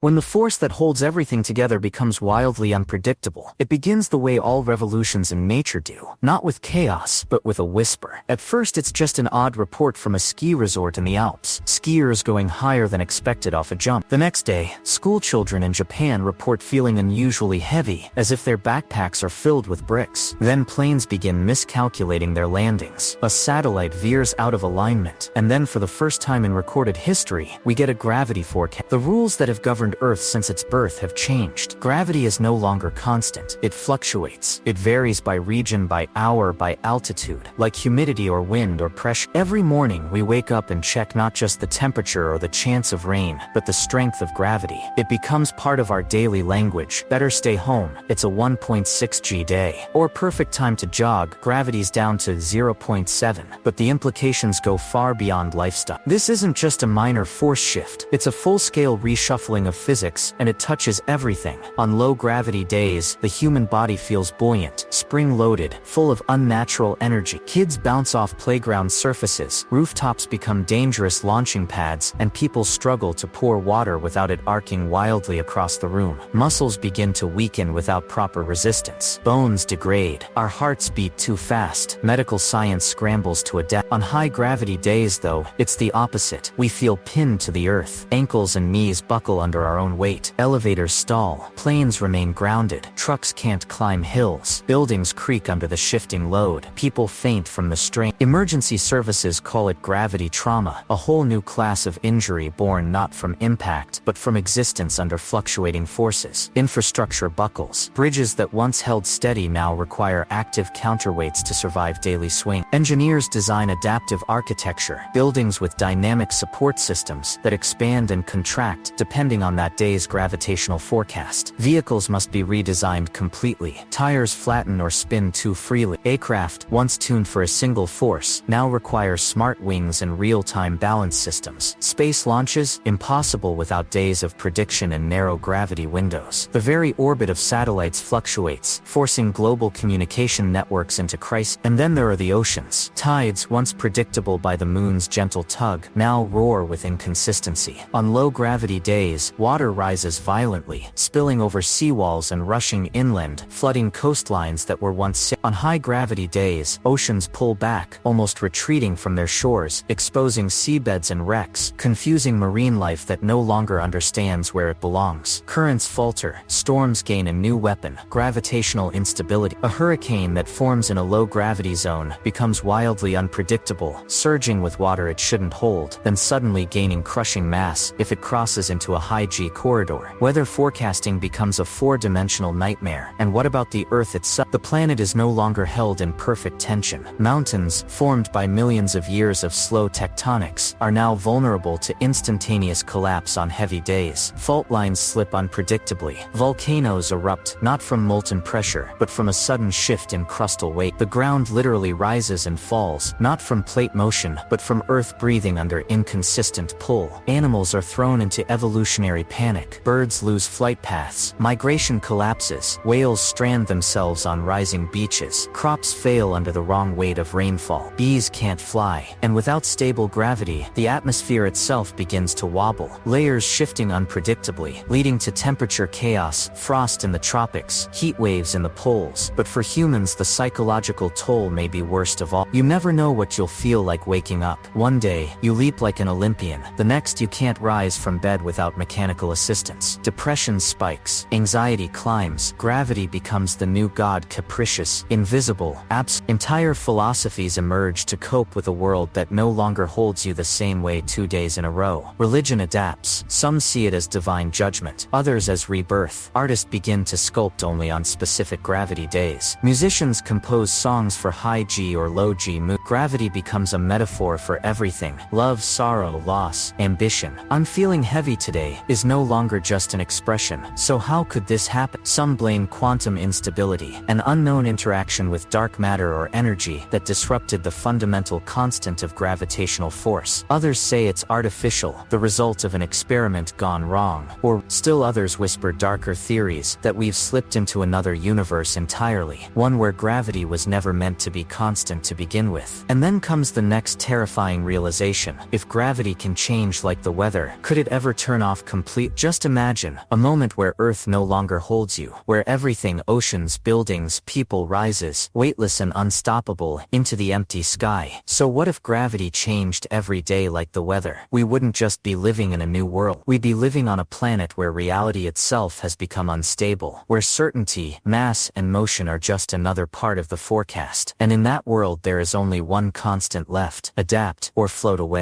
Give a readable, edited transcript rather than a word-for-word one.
When the force that holds everything together becomes wildly unpredictable, it begins the way all revolutions in nature do, not with chaos, but with a whisper. At first it's just an odd report from a ski resort in the Alps, skiers going higher than expected off a jump. The next day, school children in Japan report feeling unusually heavy, as if their backpacks are filled with bricks. Then planes begin miscalculating their landings. A satellite veers out of alignment, and then for the first time in recorded history, we get a gravity forecast. The rules that have governed Earth since its birth have changed. Gravity is no longer constant. It fluctuates. It varies by region, by hour, by altitude, like humidity or wind or pressure. Every morning we wake up and check not just the temperature or the chance of rain, but the strength of gravity. It becomes part of our daily language. Better stay home. It's a 1.6 G day. Or perfect time to jog. Gravity's down to 0.7. But the implications go far beyond lifestyle. This isn't just a minor force shift. It's a full-scale reshuffling of physics, and it touches everything. On low-gravity days, the human body feels buoyant, spring-loaded, full of unnatural energy. Kids bounce off playground surfaces, rooftops become dangerous launching pads, and people struggle to pour water without it arcing wildly across the room. Muscles begin to weaken without proper resistance. Bones degrade. Our hearts beat too fast. Medical science scrambles to adapt. On high-gravity days, though, it's the opposite. We feel pinned to the earth. Ankles and knees buckle under our own weight. Elevators stall. Planes remain grounded. Trucks can't climb hills. Buildings creak under the shifting load. People faint from the strain. Emergency services call it gravity trauma, a whole new class of injury born not from impact, but from existence under fluctuating forces. Infrastructure buckles. Bridges that once held steady now require active counterweights to survive daily swing. Engineers design adaptive architecture, buildings with dynamic support systems that expand and contract depending on that day's gravitational forecast. Vehicles must be redesigned completely. Tires flatten or spin too freely. Aircraft, once tuned for a single force, now require smart wings and real-time balance systems. Space launches, impossible without days of prediction and narrow gravity windows. The very orbit of satellites fluctuates, forcing global communication networks into crisis. And then there are the oceans. Tides, once predictable by the moon's gentle tug, now roar with inconsistency. On low-gravity days, water rises violently, spilling over seawalls and rushing inland, flooding coastlines that were once safe. On high-gravity days, oceans pull back, almost retreating from their shores, exposing seabeds and wrecks, confusing marine life that no longer understands where it belongs. Currents falter, storms gain a new weapon, gravitational instability. A hurricane that forms in a low-gravity zone becomes wildly unpredictable, surging with water it shouldn't hold, then suddenly gaining crushing mass if it crosses into a high-G corridor. Weather forecasting becomes a four-dimensional nightmare. And what about the Earth itself? The planet is no longer held in perfect tension. Mountains, formed by millions of years of slow tectonics, are now vulnerable to instantaneous collapse on heavy days. Fault lines slip unpredictably. Volcanoes erupt, not from molten pressure, but from a sudden shift in crustal weight. The ground literally rises and falls, not from plate motion, but from Earth breathing under inconsistent pull. Animals are thrown into evolutionary panic. Birds lose flight paths. Migration collapses. Whales strand themselves on rising beaches. Crops fail under the wrong weight of rainfall. Bees can't fly. And without stable gravity, the atmosphere itself begins to wobble. Layers shifting unpredictably, leading to temperature chaos, frost in the tropics, heat waves in the poles. But for humans, the psychological toll may be worst of all. You never know what you'll feel like waking up. One day, you leap like an Olympian. The next, you can't rise from bed without mechanical assistance. Depression spikes. Anxiety climbs. Gravity becomes the new god, capricious, invisible, Entire philosophies emerge to cope with a world that no longer holds you the same way 2 days in a row. Religion adapts. Some see it as divine judgment, others as rebirth. Artists begin to sculpt only on specific gravity days. Musicians compose songs for high G or low G mood. Gravity becomes a metaphor for everything. Love, sorrow, loss, ambition. "I'm feeling heavy today" is no longer just an expression. So how could this happen? Some blame quantum instability, an unknown interaction with dark matter or energy that disrupted the fundamental constant of gravitational force. Others say it's artificial, the result of an experiment gone wrong. Or, still others whisper darker theories, that we've slipped into another universe entirely, one where gravity was never meant to be constant to begin with. And then comes the next terrifying realization: if gravity can change like the weather, could it ever turn off completely? complete. Just imagine a moment where Earth no longer holds you, where everything, oceans, buildings, people, rises, weightless and unstoppable, into the empty sky. So what if gravity changed every day like the weather? We wouldn't just be living in a new world. We'd be living on a planet where reality itself has become unstable, where certainty, mass, and motion are just another part of the forecast. And in that world there is only one constant left: adapt or float away.